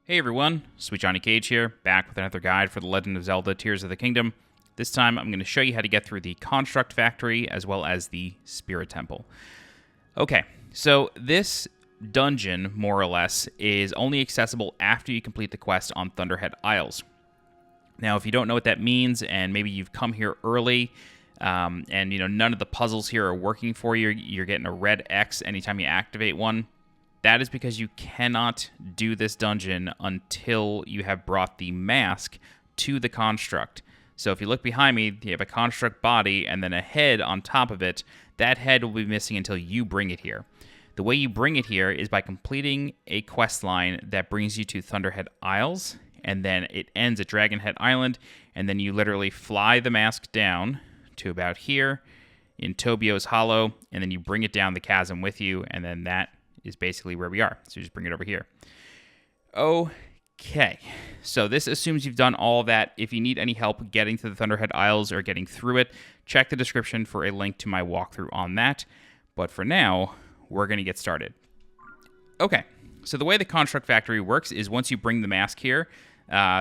Hey everyone, SweetJohnnyCage here, back with another guide for The Legend of Zelda Tears of the Kingdom. This time I'm going to show you how to get through the Construct Factory as well as the Spirit Temple. Okay, so this dungeon, more or less, is only accessible after you complete the quest on Thunderhead Isles. Now, if you don't know what that means, and maybe you've come here early, and none of the puzzles here are working for you, you're getting a red X anytime you activate one, that is because you cannot do this dungeon until you have brought the mask to the construct. So if you look behind me, you have a construct body and then a head on top of it. That head will be missing until you bring it here. The way you bring it here is by completing a quest line that brings you to Thunderhead Isles, and then it ends at Dragonhead Island, and then you literally fly the mask down to about here in Tobio's Hollow, and then you bring it down the chasm with you, and then that is basically where we are. So you just bring it over here. Okay, so this assumes you've done all of that. If you need any help getting to the Thunderhead Isles or getting through it, check the description for a link to my walkthrough on that. But for now, we're going to get started. Okay, so the way the Construct Factory works is once you bring the mask here,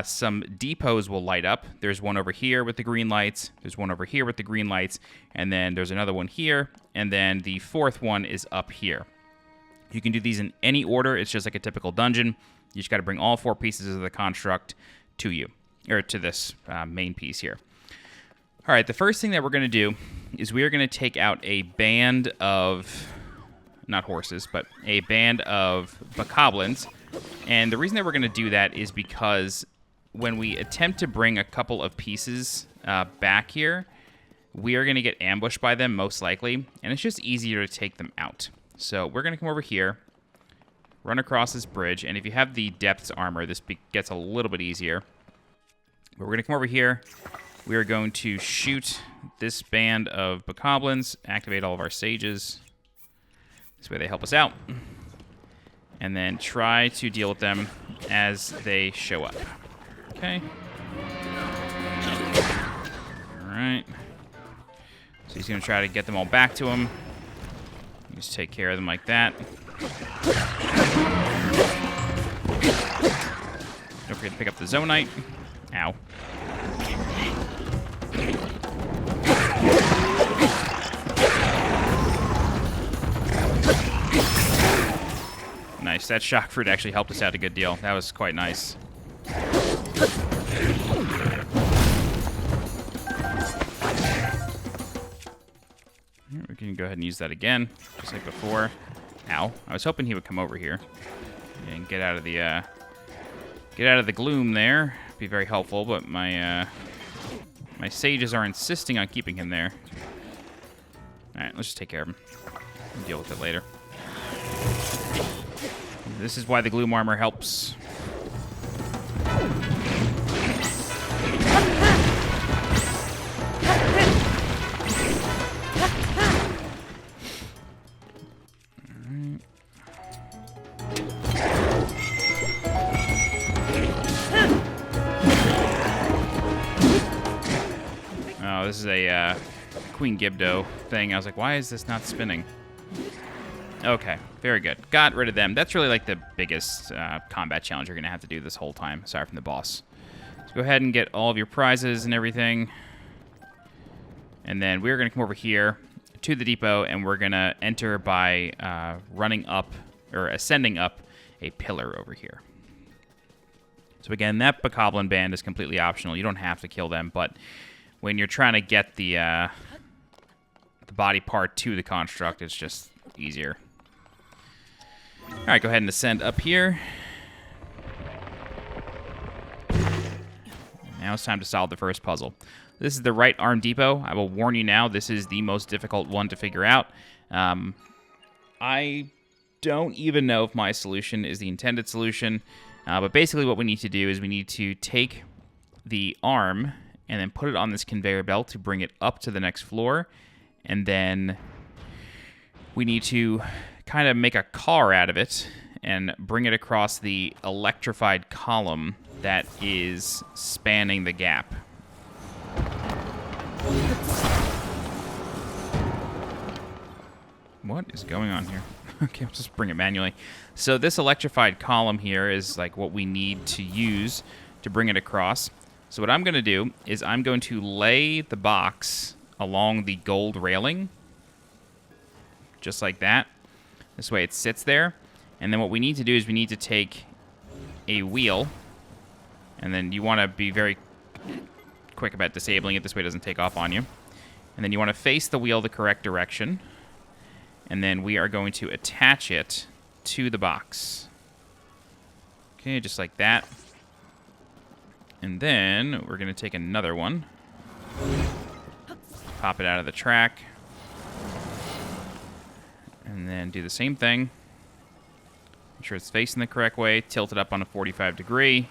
some depots will light up. There's one over here with the green lights, there's one over here with the green lights, and then there's another one here, and then the fourth one is up here. You can do these in any order. It's just like a typical dungeon. You just got to bring all four pieces of the construct to you, or to this main piece here. All right, the first thing that we're going to do is we are going to take out a band of, not horses, but a band of Bokoblins. And the reason that we're going to do that is because when we attempt to bring a couple of pieces back here, we are going to get ambushed by them most likely, and it's just easier to take them out. So we're going to come over here, run across this bridge, and if you have the Depths armor, this gets a little bit easier. But we're going to come over here. We are going to shoot this band of Bokoblins, activate all of our sages. This way they help us out. And then try to deal with them as they show up. Okay. All right. So he's going to try to get them all back to him. Just take care of them like that. Don't forget to pick up the Zonite. Ow. Nice. That shock fruit actually helped us out a good deal. That was quite nice. We can go ahead and use that again, just like before. Ow! I was hoping he would come over here and get out of the gloom there. Be very helpful, but my sages are insisting on keeping him there. All right, let's just take care of him. We'll deal with it later. This is why the gloom armor helps. Oh, this is a Queen Gibdo thing. I was like, why is this not spinning? Okay, very good. Got rid of them. That's really like the biggest combat challenge you're going to have to do this whole time, aside from the boss. So go ahead and get all of your prizes and everything. And then we're going to come over here to the depot, and we're going to enter by running up, or ascending up, a pillar over here. So again, that Bokoblin band is completely optional. You don't have to kill them, but when you're trying to get the body part to the construct, it's just easier. All right, go ahead and ascend up here. Now it's time to solve the first puzzle. This is the right arm depot. I will warn you now, this is the most difficult one to figure out. I don't even know if my solution is the intended solution, but basically what we need to do is we need to take the arm and then put it on this conveyor belt to bring it up to the next floor, and then we need to kind of make a car out of it and bring it across the electrified column that is spanning the gap. What is going on here? Okay, I'll just bring it manually. So this electrified column here is like what we need to use to bring it across. So what I'm going to do is I'm going to lay the box along the gold railing, just like that. This way it sits there. And then what we need to do is we need to take a wheel, and then you want to be very quick about disabling it. This way it doesn't take off on you. And then you want to face the wheel the correct direction. And then we are going to attach it to the box. Okay, just like that. And then we're going to take another one. Pop it out of the track. And then do the same thing. Make sure it's facing the correct way. Tilt it up on a 45 degree.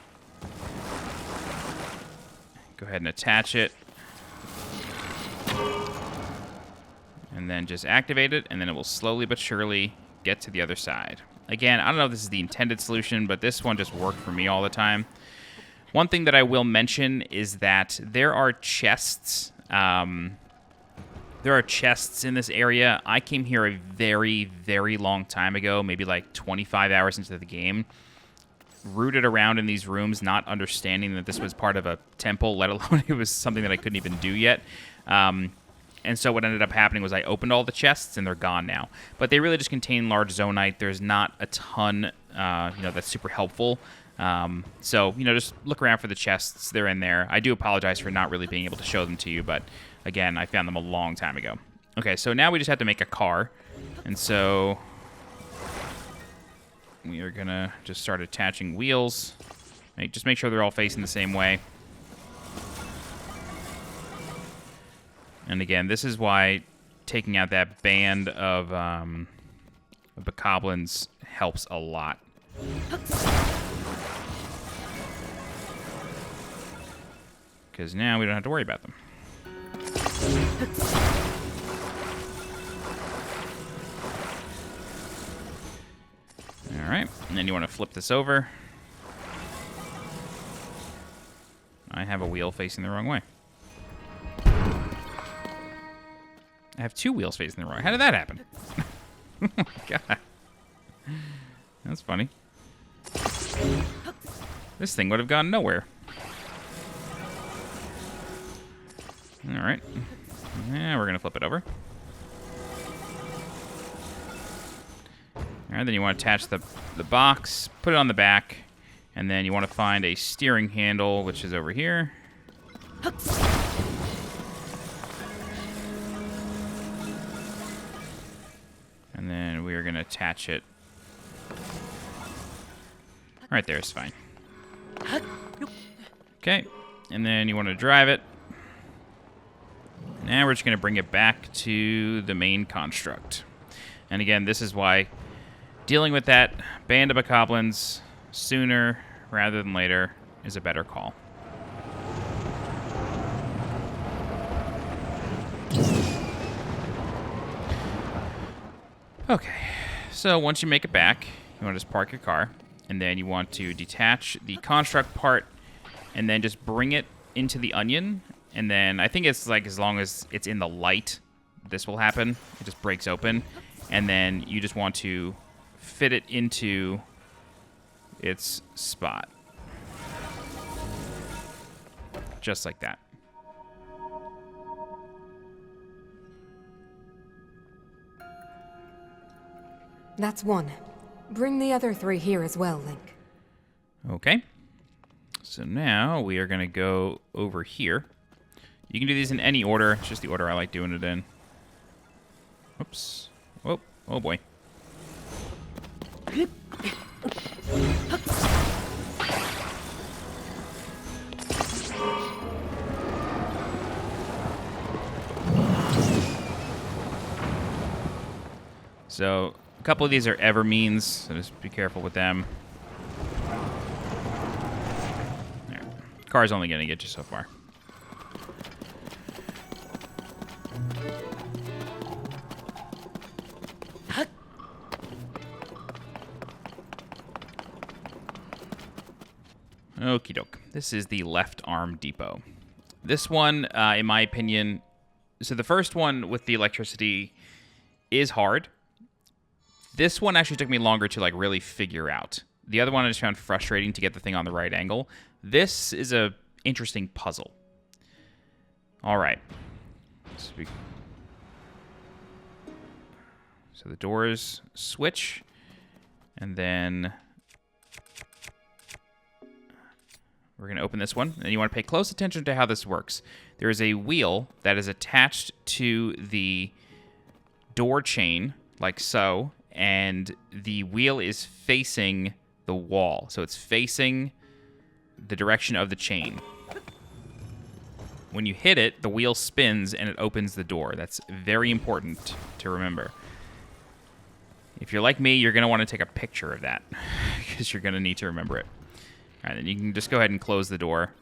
Go ahead and attach it. And then just activate it, and then it will slowly but surely get to the other side. Again, I don't know if this is the intended solution, but this one just worked for me all the time. One thing that I will mention is that there are chests. There are chests in this area. I came here a very, very long time ago, maybe like 25 hours into the game. Rooted around in these rooms, not understanding that this was part of a temple, let alone it was something that I couldn't even do yet. And so what ended up happening was I opened all the chests, and they're gone now. But they really just contain large zonite. There's not a ton, that's super helpful. So, just look around for the chests. They're in there. I do apologize for not really being able to show them to you, but again, I found them a long time ago. Okay, so now we just have to make a car. And so we are going to just start attaching wheels. Just make sure they're all facing the same way. And again, this is why taking out that band of Bokoblins helps a lot. Because now we don't have to worry about them. Alright, and then you want to flip this over. I have a wheel facing the wrong way. I have two wheels facing the wrong way. How did that happen? Oh my god. That's funny. This thing would have gone nowhere. Alright. Yeah, we're going to flip it over. Alright, then you want to attach the box, put it on the back, and then you want to find a steering handle, which is over here. And then we are going to attach it. Right there is fine. Okay, and then you want to drive it. Now we're just going to bring it back to the main construct. And again, this is why dealing with that band of Bokoblins sooner rather than later is a better call. Okay, so once you make it back, you want to just park your car, and then you want to detach the construct part, and then just bring it into the onion, and then I think it's like as long as it's in the light, this will happen. It just breaks open, and then you just want to fit it into its spot. Just like that. That's one. Bring the other three here as well, Link. Okay. So now we are going to go over here. You can do these in any order. It's just the order I like doing it in. Oops. Oh, oh boy. So a couple of these are AVerMeans, so just be careful with them. There. Car's only going to get you so far. Okie doke. This is the left arm depot. This one, in my opinion, so the first one with the electricity is hard. This one actually took me longer to like really figure out. The other one I just found frustrating to get the thing on the right angle. This is a interesting puzzle. All right. So the doors switch, and then we're going to open this one. And you want to pay close attention to how this works. There is a wheel that is attached to the door chain, like so, and the wheel is facing the wall. So it's facing the direction of the chain. When you hit it, the wheel spins and it opens the door. That's very important to remember. If you're like me, you're going to want to take a picture of that because you're going to need to remember it. All right, then you can just go ahead and close the door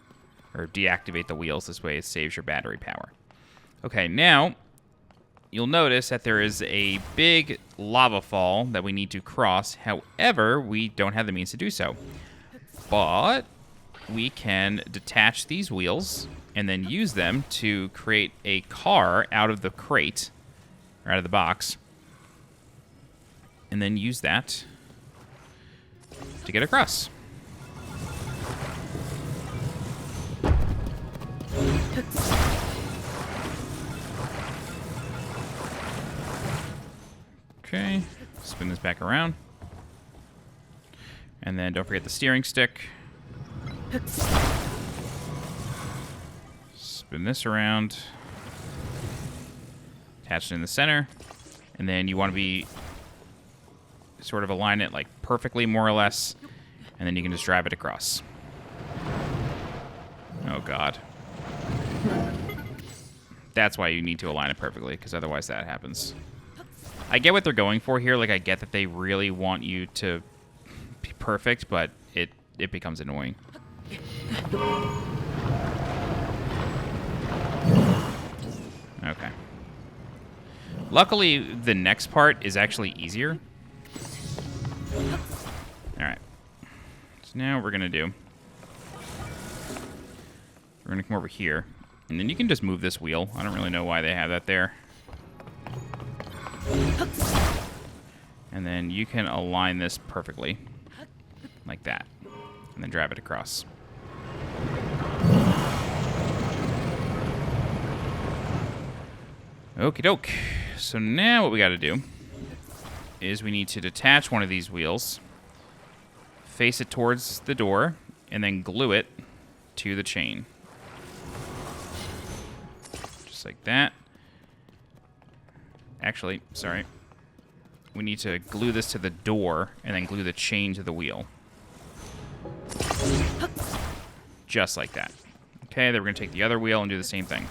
or deactivate the wheels. This way it saves your battery power. Okay, now you'll notice that there is a big lava fall that we need to cross. However, we don't have the means to do so. But we can detach these wheels and then use them to create a car out of the crate, or out of the box, and then use that to get across. Okay, spin this back around. And then don't forget the steering stick. Spin this around. Attach it in the center. And then you want to be sort of align it like perfectly, more or less. And then you can just drive it across. Oh, God. That's why you need to align it perfectly, because otherwise that happens. I get what they're going for here. Like, I get that they really want you to be perfect, but it becomes annoying. Okay. Luckily, the next part is actually easier. Alright. So now what we're going to do, we're going to come over here. And then you can just move this wheel. I don't really know why they have that there. And then you can align this perfectly. Like that. And then drive it across. Okie doke. So now what we got to do is we need to detach one of these wheels, face it towards the door, and then glue it to the chain. Just like that. Actually, sorry. We need to glue this to the door and then glue the chain to the wheel. Just like that. Okay, then we're going to take the other wheel and do the same thing.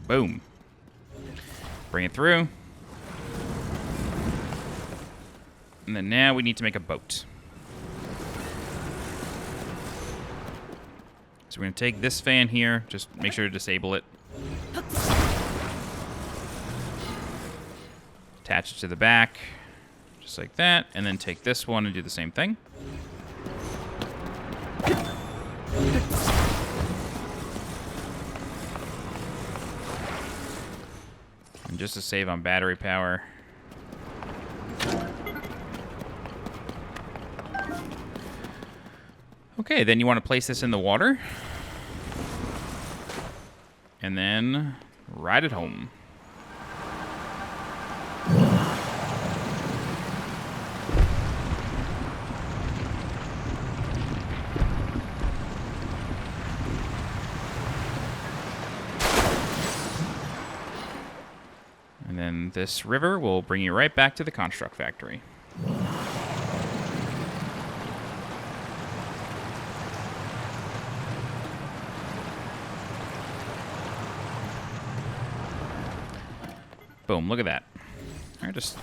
Boom. Bring it through. And then now we need to make a boat. So we're going to take this fan here. Just make sure to disable it. Attach it to the back. Just like that. And then take this one and do the same thing. And just to save on battery power. Okay, then you want to place this in the water. And then ride it home. And then this river will bring you right back to the construct factory. Boom, look at that. All right, just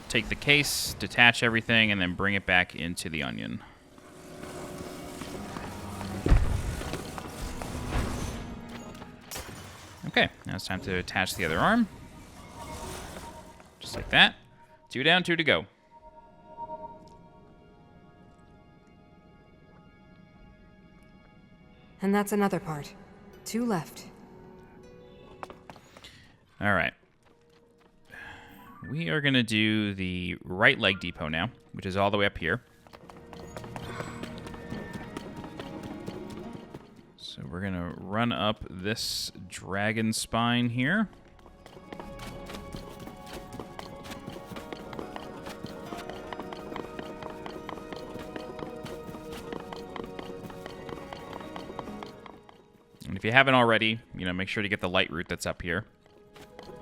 take the case, detach everything, and then bring it back into the onion. Okay, now it's time to attach the other arm. Just like that. 2 down, 2 to go. And that's another part. 2 left. All right. We are going to do the right leg depot now, which is all the way up here. So we're going to run up this dragon spine here. And if you haven't already, make sure to get the light route that's up here.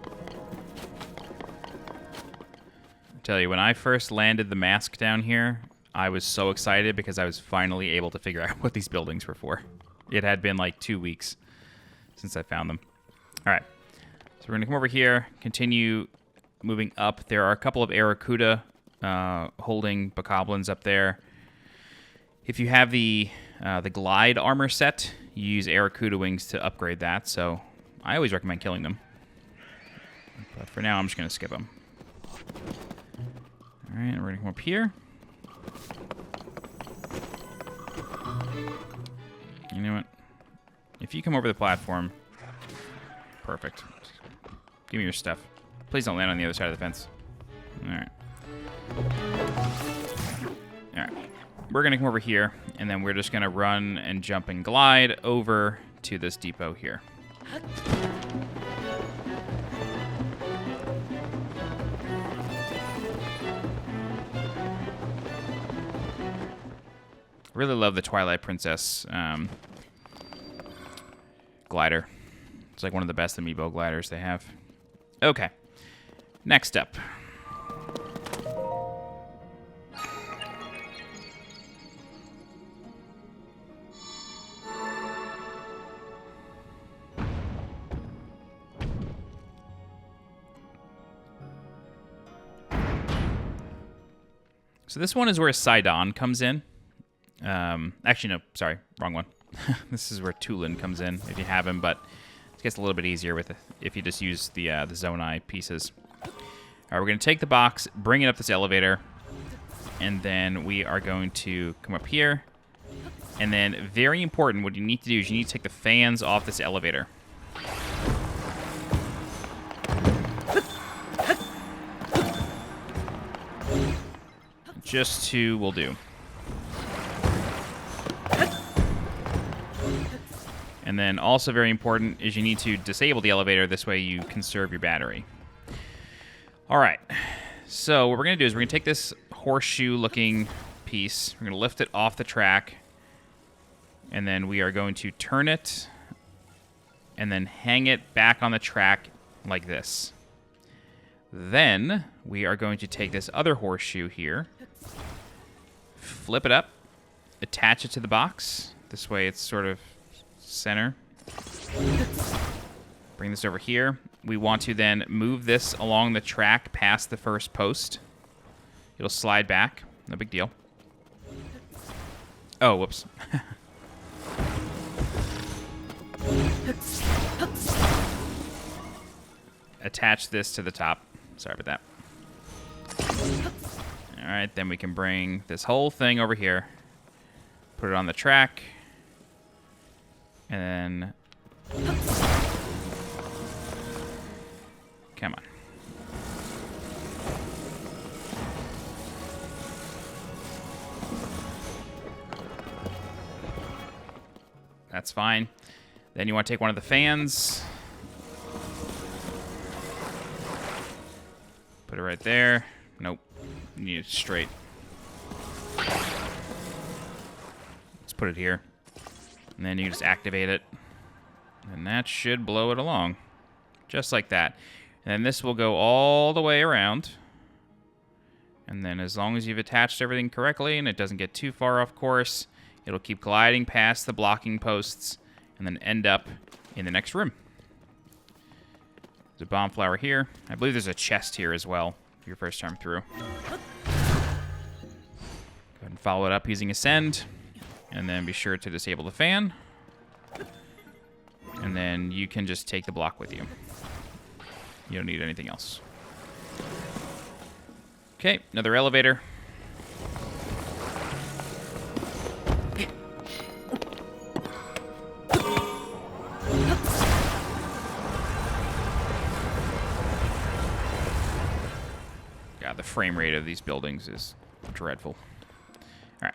I tell you, when I first landed the mask down here, I was so excited because I was finally able to figure out what these buildings were for. It had been like 2 weeks since I found them. All right, so we're going to come over here, continue moving up. There are a couple of Aracuda holding Bokoblins up there. If you have the glide armor set, you use Aracuda wings to upgrade that, so I always recommend killing them. But for now, I'm just going to skip them. All right, we're going to come up here. You know what? If you come over the platform, perfect. Give me your stuff. Please don't land on the other side of the fence. All right. All right. We're going to come over here, and then we're just going to run and jump and glide over to this depot here. I really love the Twilight Princess glider. It's like one of the best amiibo gliders they have. Okay. Next up. So this one is where Sidon comes in. Actually, no, sorry, wrong one. This is where Tulin comes in, if you have him, but it gets a little bit easier with if you just use the Zonai pieces. All right, we're going to take the box, bring it up this elevator, and then we are going to come up here. And then, very important, what you need to do is you need to take the fans off this elevator. Just 2 will do. And then also very important is you need to disable the elevator. This way you conserve your battery. All right. So what we're going to do is we're going to take this horseshoe-looking piece. We're going to lift it off the track. And then we are going to turn it and then hang it back on the track like this. Then we are going to take this other horseshoe here, flip it up, attach it to the box. This way it's sort of center. Bring this over here. We want to then move this along the track past the first post. It'll slide back. No big deal. Oh, whoops. Attach this to the top. Sorry about that. All right, then we can bring this whole thing over here. Put it on the track. And then... Come on. That's fine. Then you want to take one of the fans. Put it right there. Nope. You need it straight. Let's put it here. And then you just activate it. And that should blow it along. Just like that. And then this will go all the way around. And then as long as you've attached everything correctly and it doesn't get too far off course, it'll keep gliding past the blocking posts and then end up in the next room. There's a bomb flower here. I believe there's a chest here as well for your first time through. Go ahead and follow it up using Ascend. And then be sure to disable the fan. And then you can just take the block with you. You don't need anything else. Okay, another elevator. God, the frame rate of these buildings is dreadful. All right,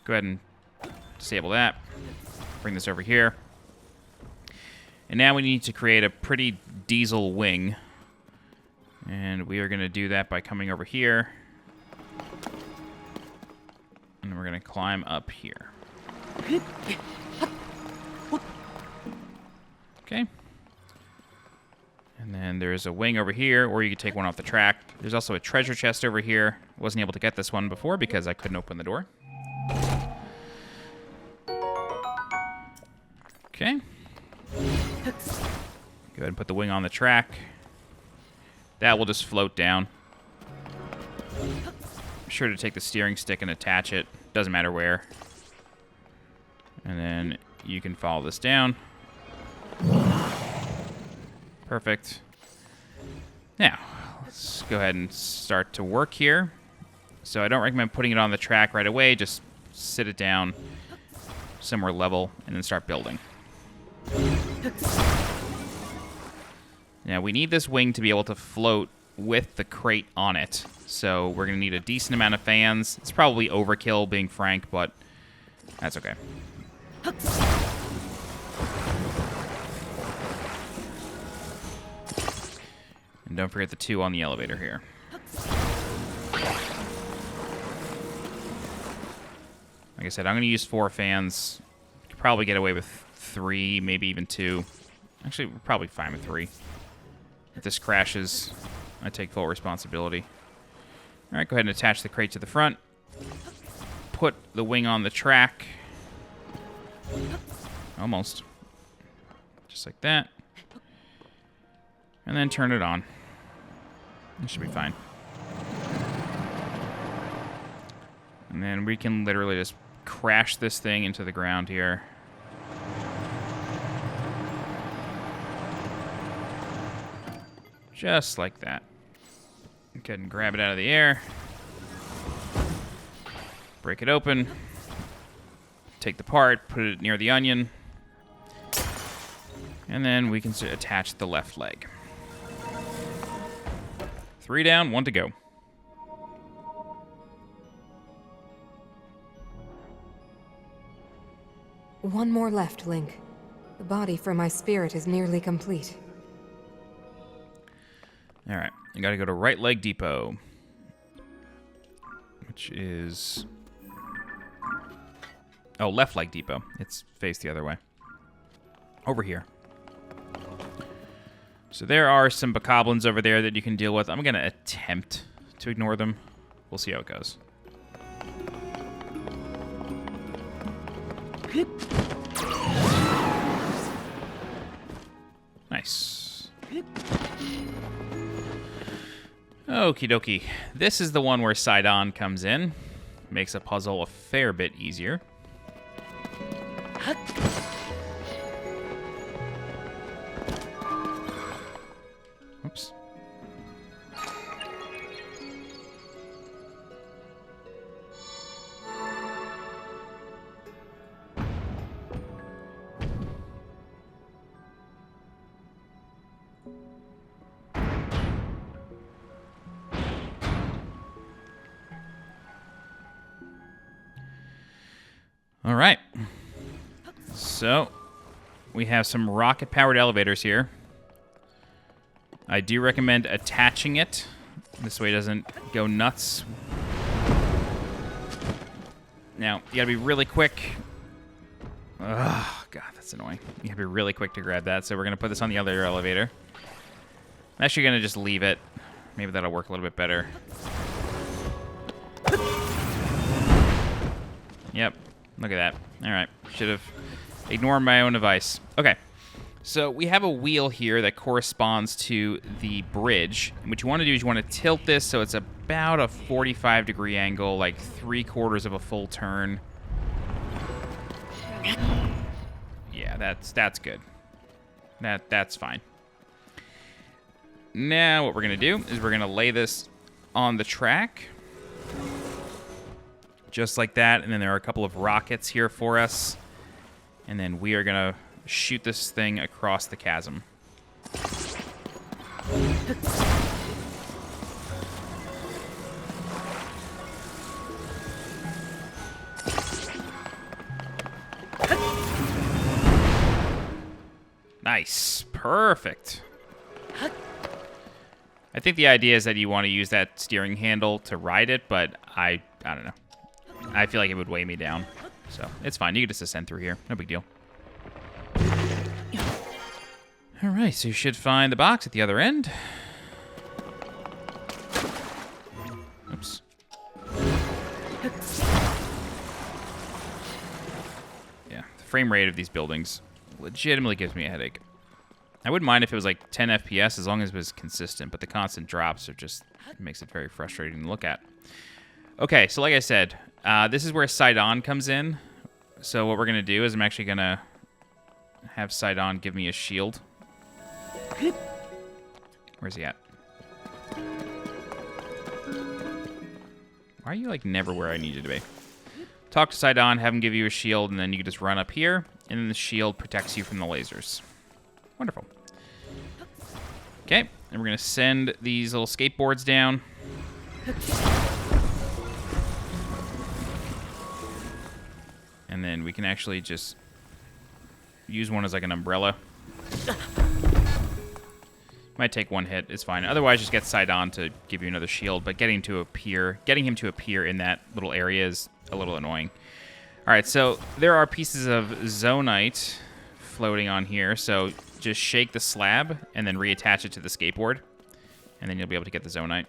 go ahead and disable that. Bring this over here. And now we need to create a pretty diesel wing. And we are going to do that by coming over here. And we're going to climb up here. Okay. And then there's a wing over here, or you could take one off the track. There's also a treasure chest over here. Wasn't able to get this one before because I couldn't open the door. Okay. Go ahead and put the wing on the track. That will just float down. Be sure to take the steering stick and attach it. Doesn't matter where. And then you can follow this down. Perfect. Now, let's go ahead and start to work here. So I don't recommend putting it on the track right away. Just sit it down somewhere level and then start building. Now, we need this wing to be able to float with the crate on it. So we're going to need a decent amount of fans. It's probably overkill, being frank, but that's okay. And don't forget the 2 on the elevator here. Like I said, I'm going to use 4 fans. Could probably get away with 3, maybe even 2. Actually, we're probably fine with 3. If this crashes, I take full responsibility. All right, go ahead and attach the crate to the front. Put the wing on the track. Almost. Just like that. And then turn it on. It should be fine. And then we can literally just crash this thing into the ground here. Just like that. Go ahead and grab it out of the air. Break it open. Take the part, put it near the onion. And then we can attach the left leg. 3 down, 1 to go. One more left, Link. The body for my spirit is nearly complete. All right, you got to go to right leg depot, which is... Oh, left leg depot. It's faced the other way. Over here. So there are some Bokoblins over there that you can deal with. I'm going to attempt to ignore them. We'll see how it goes. Nice. Okie dokie. This is the one where Sidon comes in. Makes a puzzle a fair bit easier. Oops. All right. So, we have some rocket-powered elevators here. I do recommend attaching it. This way it doesn't go nuts. Now, you gotta be really quick. Oh, God, that's annoying. You gotta be really quick to grab that. So we're gonna put this on the other elevator. I'm actually gonna just leave it. Maybe that'll work a little bit better. Yep, look at that. All right, should have ignored my own advice. Okay. So we have a wheel here that corresponds to the bridge. And what you want to do is you want to tilt this so it's about a 45-degree angle, like 3/4 of a full turn. Yeah, that's good. That's fine. Now what we're going to do is we're going to lay this on the track. Just like that. And then there are a couple of rockets here for us. And then we are going to shoot this thing across the chasm. Nice. Perfect. I think the idea is that you want to use that steering handle to ride it, but I don't know. I feel like it would weigh me down. So it's fine. You can just ascend through here. No big deal. All right, so you should find the box at the other end. Oops. Yeah, the frame rate of these buildings legitimately gives me a headache. I wouldn't mind if it was like 10 FPS as long as it was consistent, but the constant drops are just makes it very frustrating to look at. Okay, so like I said, this is where Sidon comes in. So what we're going to do is I'm actually going to have Sidon give me a shield. Where's he at? Why are you like never where I need you to be? Talk to Sidon, have him give you a shield, and then you can just run up here, and then the shield protects you from the lasers. Wonderful. Okay, and we're going to send these little skateboards down. And then we can actually just use one as like an umbrella. Might take one hit, it's fine. Otherwise, just get Sidon to give you another shield, but getting him to appear in that little area is a little annoying. All right, so there are pieces of Zonite floating on here, so just shake the slab and then reattach it to the skateboard, and then you'll be able to get the Zonite.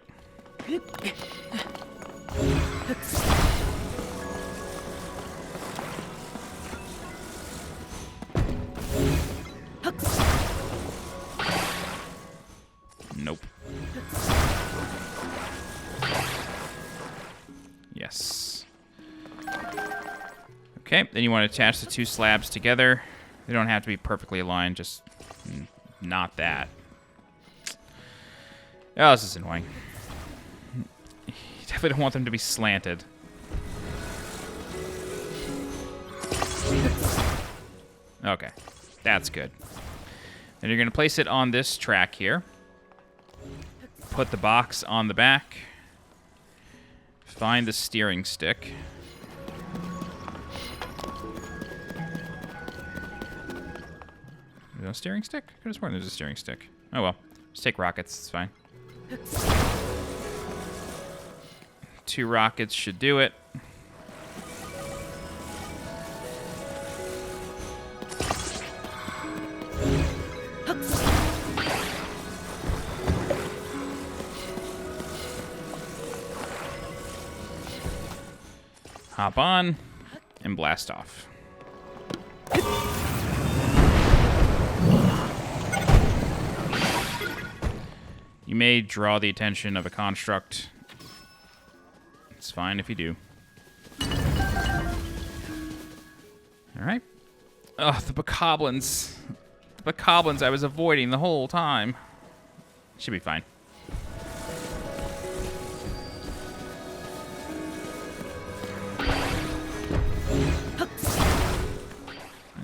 Nope. Yes. Okay, then you want to attach the two slabs together. They don't have to be perfectly aligned, just not that. Oh, this is annoying. You definitely don't want them to be slanted. Okay, that's good. Then you're going to place it on this track here. Put the box on the back. Find the steering stick. Is there a steering stick? I could have sworn there's a steering stick. Oh well. Just take rockets, it's fine. 2 rockets should do it. Hop on and blast off. You may draw the attention of a construct. It's fine if you do. Alright. Ugh, the Bokoblins. The Bokoblins I was avoiding the whole time. Should be fine.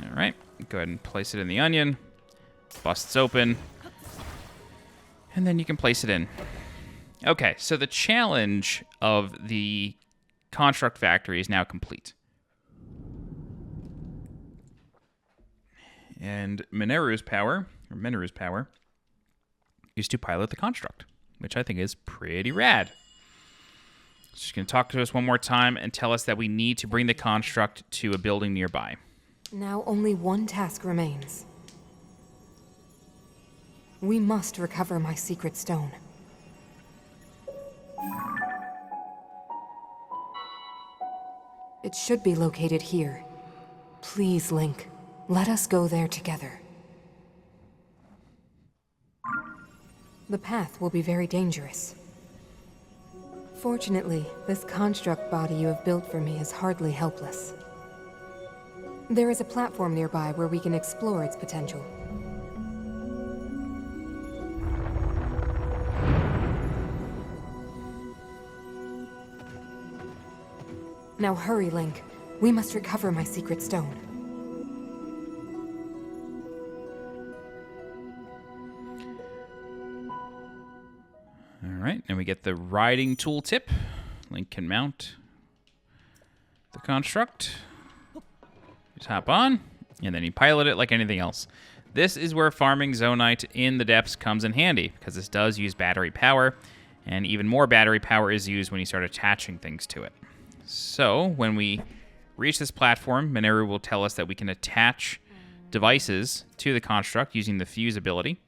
Alright, go ahead and place it in the onion. Busts open. And then you can place it in. Okay, so the challenge of the construct factory is now complete. And Mineru's power is to pilot the construct, which I think is pretty rad. She's going to talk to us one more time and tell us that we need to bring the construct to a building nearby. Now only one task remains. We must recover my secret stone. It should be located here. Please, Link, let us go there together. The path will be very dangerous. Fortunately, this construct body you have built for me is hardly helpless. There is a platform nearby where we can explore its potential. Now hurry, Link. We must recover my secret stone. Alright, and we get the riding tooltip. Link can mount the construct. Just hop on, and then you pilot it like anything else. This is where farming Zonite in the depths comes in handy, because this does use battery power, and even more battery power is used when you start attaching things to it. So when we reach this platform, Mineru will tell us that we can attach devices to the construct using the fuse ability,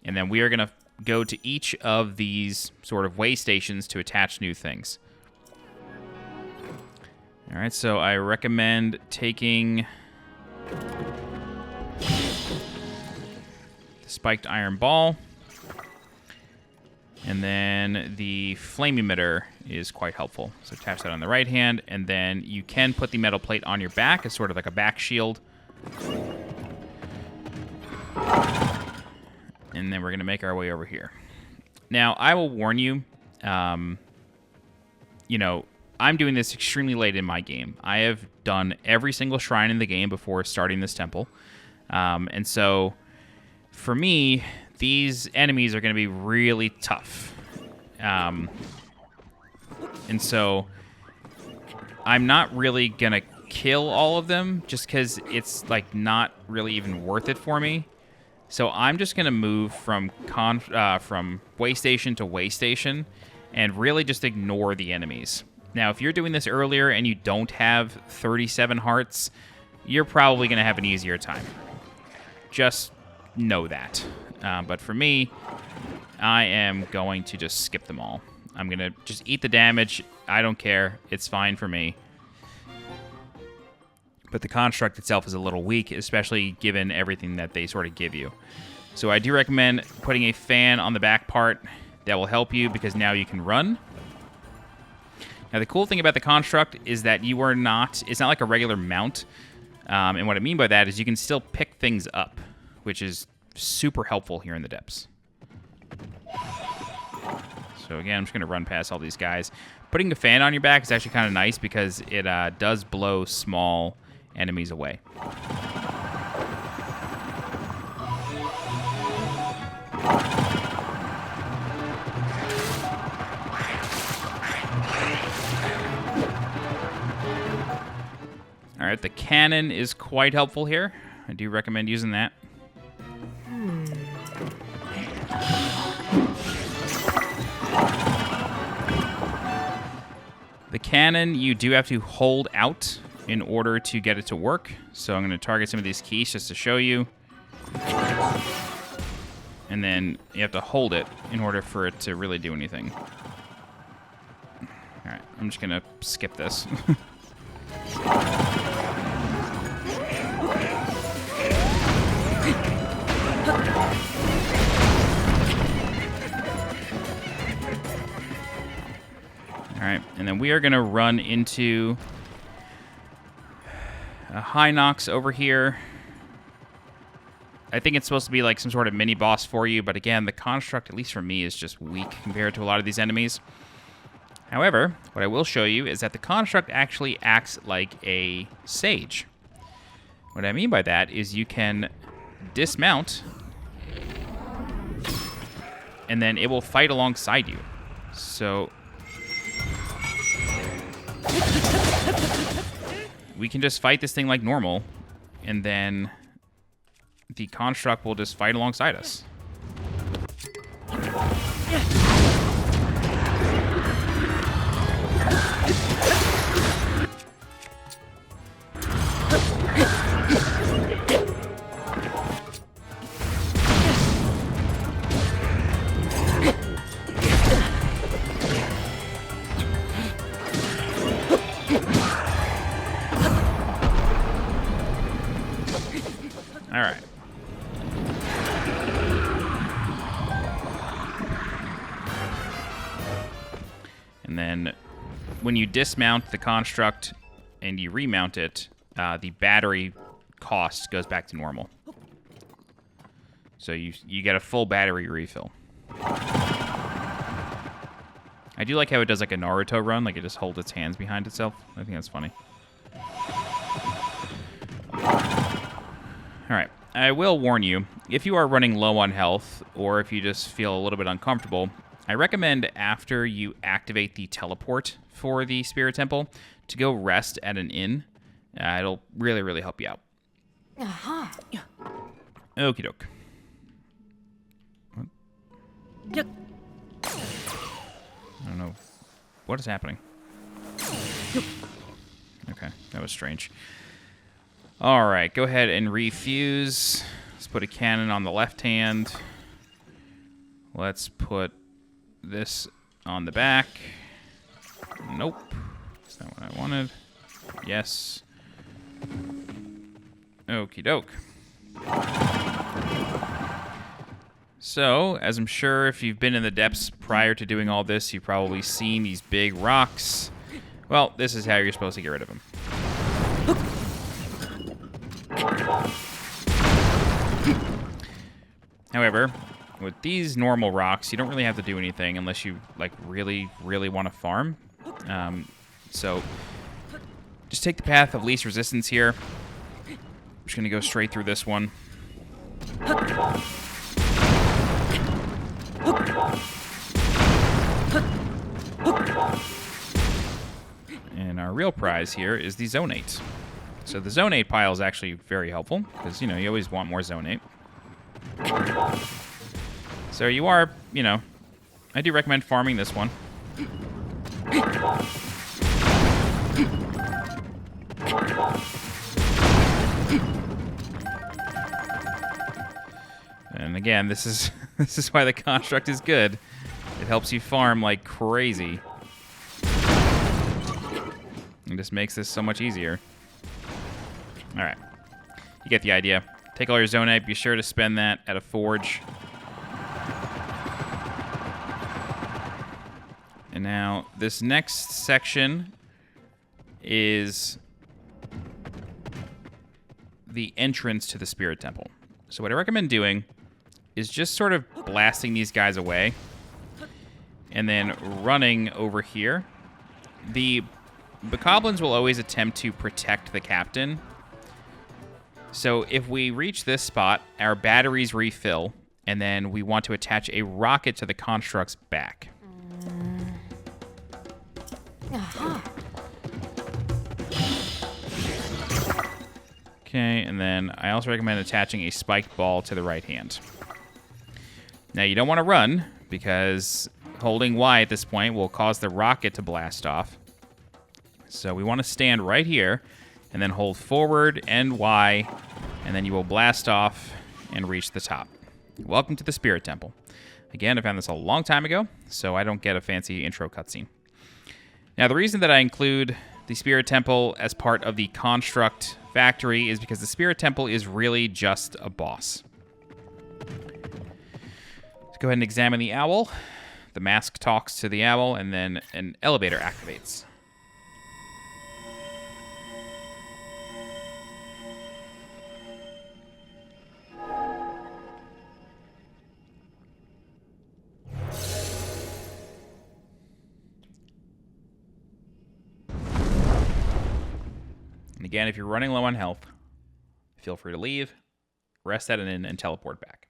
and then we are going to go to each of these sort of way stations to attach new things. All right, so I recommend taking the spiked iron ball, and then the flame emitter is quite helpful. So attach that on the right hand, and then you can put the metal plate on your back as sort of like a back shield. And then we're going to make our way over here. Now, I will warn you, you know, I'm doing this extremely late in my game. I have done every single shrine in the game before starting this temple. And so, for me, these enemies are going to be really tough. And so, I'm not really going to kill all of them just because it's, like, not really even worth it for me. So I'm just going to move from way station to way station and really just ignore the enemies. Now, if you're doing this earlier and you don't have 37 hearts, you're probably going to have an easier time. Just know that. But for me, I am going to just skip them all. I'm going to just eat the damage. I don't care. It's fine for me. But the construct itself is a little weak, especially given everything that they sort of give you. So I do recommend putting a fan on the back part. That will help you because now you can run. Now the cool thing about the construct is that you are not, it's not like a regular mount. And what I mean by that is you can still pick things up, which is super helpful here in the depths. So again, I'm just going to run past all these guys. Putting a fan on your back is actually kind of nice because it does blow small enemies away. All right, the cannon is quite helpful here. I do recommend using that. The cannon, you do have to hold out in order to get it to work. So I'm going to target some of these keys just to show you. And then you have to hold it in order for it to really do anything. All right, I'm just going to skip this. All right, and then we are going to run into a Hinox over here. I think it's supposed to be like some sort of mini boss for you, but again, the construct, at least for me, is just weak compared to a lot of these enemies. However, what I will show you is that the construct actually acts like a sage. What I mean by that is you can dismount, and then it will fight alongside you. So we can just fight this thing like normal, and then the construct will just fight alongside us. All right. And then when you dismount the construct and you remount it, the battery cost goes back to normal. So you get a full battery refill. I do like how it does like a Naruto run, like it just holds its hands behind itself. I think that's funny. All right, I will warn you, if you are running low on health, or if you just feel a little bit uncomfortable, I recommend after you activate the teleport for the Spirit Temple to go rest at an inn. It'll really, really help you out. Aha! Okie doke. Yep. I don't know. What is happening? Okay, that was strange. Alright, go ahead and refuse. Let's put a cannon on the left hand. Let's put this on the back. Nope. That's not what I wanted. Yes. Okie doke. So, as I'm sure if you've been in the depths prior to doing all this, you've probably seen these big rocks. Well, this is how you're supposed to get rid of them. However, with these normal rocks, you don't really have to do anything unless you like really want to farm. So just take the path of least resistance here. I'm just going to go straight through this one. And our real prize here is the Zonate. So the Zonate pile is actually very helpful because, you know, you always want more Zonate. So you are, you know, I do recommend farming this one. And again, this is why the construct is good. It helps you farm like crazy. It just makes this so much easier. Alright. You get the idea. Take all your Zonite, be sure to spend that at a forge. And now, this next section is the entrance to the Spirit Temple. So what I recommend doing is just sort of blasting these guys away and then running over here. The Bokoblins will always attempt to protect the captain. So if we reach this spot, our batteries refill, and then we want to attach a rocket to the construct's back. Okay, and then I also recommend attaching a spiked ball to the right hand. Now, you don't want to run, because holding Y at this point will cause the rocket to blast off. So we want to stand right here, and then hold forward and Y, and then you will blast off and reach the top. Welcome to the Spirit Temple. Again, I found this a long time ago, so I don't get a fancy intro cutscene. Now, the reason that I include the Spirit Temple as part of the construct factory is because the Spirit Temple is really just a boss. Let's go ahead and examine the owl. The mask talks to the owl, and then an elevator activates. And again, if you're running low on health, feel free to leave, rest at an inn, and teleport back.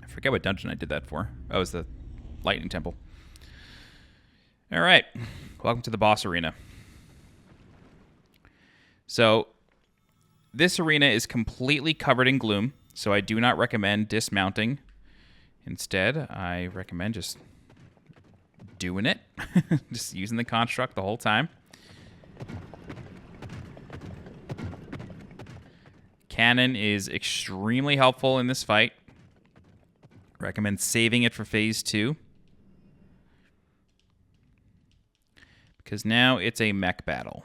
I forget what dungeon I did that for. Oh, it was the Lightning Temple. All right. Welcome to the boss arena. So, this arena is completely covered in gloom, so I do not recommend dismounting. Instead, I recommend just doing it. Just using the construct the whole time. Cannon is extremely helpful in this fight. Recommend saving it for phase 2. Because now it's a mech battle.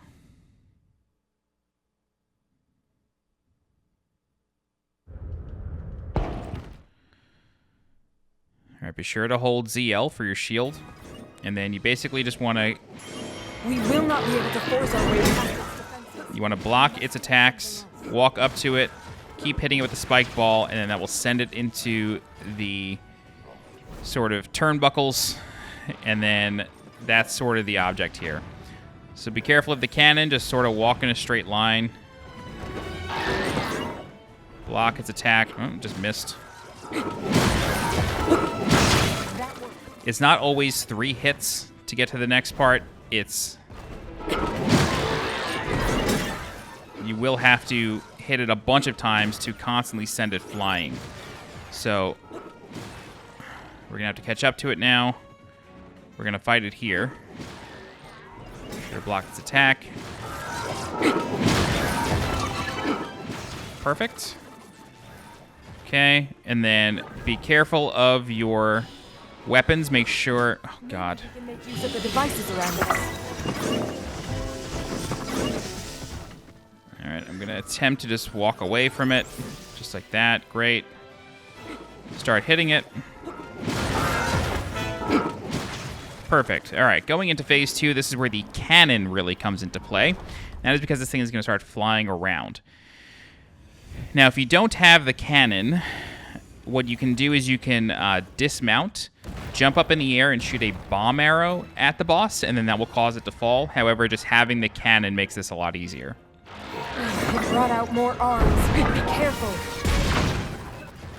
Alright, be sure to hold ZL for your shield. And then you basically just want to... We will not be able to force our way past. You want to block its attacks, walk up to it, keep hitting it with the spike ball, and then that will send it into the sort of turnbuckles, and then that's sort of the object here. So be careful of the cannon, just sort of walk in a straight line. Block its attack. Oh, just missed. It's not always 3 hits to get to the next part. It's... You will have to hit it a bunch of times to constantly send it flying. So we're going to have to catch up to it now. We're going to fight it here. Sure, block its attack. Perfect. Okay, and then be careful of your weapons. Make sure... Oh, God. You can make use of the devices around us. Alright, I'm going to attempt to just walk away from it. Just like that. Great. Start hitting it. Perfect. Alright, going into phase 2, this is where the cannon really comes into play. That is because this thing is going to start flying around. Now, if you don't have the cannon, what you can do is you can dismount, jump up in the air, and shoot a bomb arrow at the boss, and then that will cause it to fall. However, just having the cannon makes this a lot easier. It brought out more arms. Be careful.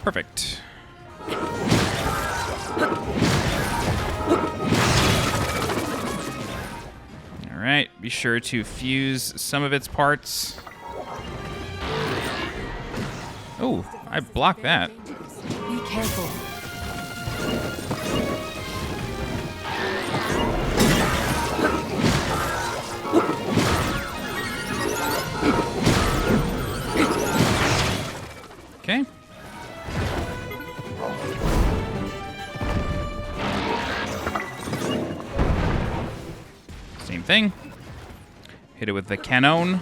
Perfect. Alright, be sure to fuse some of its parts. Oh, I blocked that. Be careful. Okay. Same thing. Hit it with the cannon.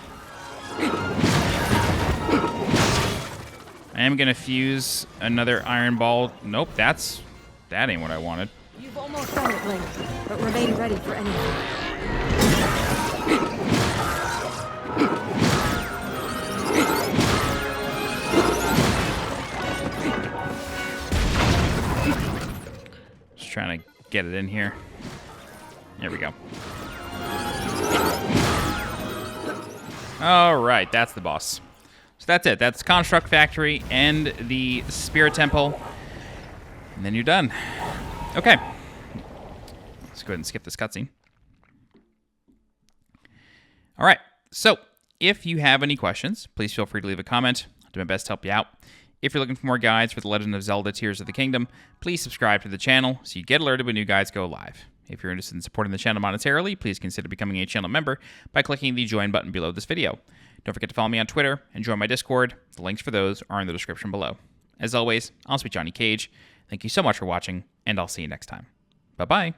I am going to fuse another iron ball. Nope, that ain't what I wanted. You've almost done it, Link, but remain ready for anything. Just trying to get it in here. There we go. All right, that's the boss. So that's it. That's Construct Factory and the Spirit Temple. And then you're done. Okay. Let's go ahead and skip this cutscene. All right. So if you have any questions, please feel free to leave a comment. I'll do my best to help you out. If you're looking for more guides for The Legend of Zelda Tears of the Kingdom, please subscribe to the channel so you get alerted when new guides go live. If you're interested in supporting the channel monetarily, please consider becoming a channel member by clicking the join button below this video. Don't forget to follow me on Twitter and join my Discord. The links for those are in the description below. As always, I'm SweetJohnnyCage. Thank you so much for watching, and I'll see you next time. Bye-bye.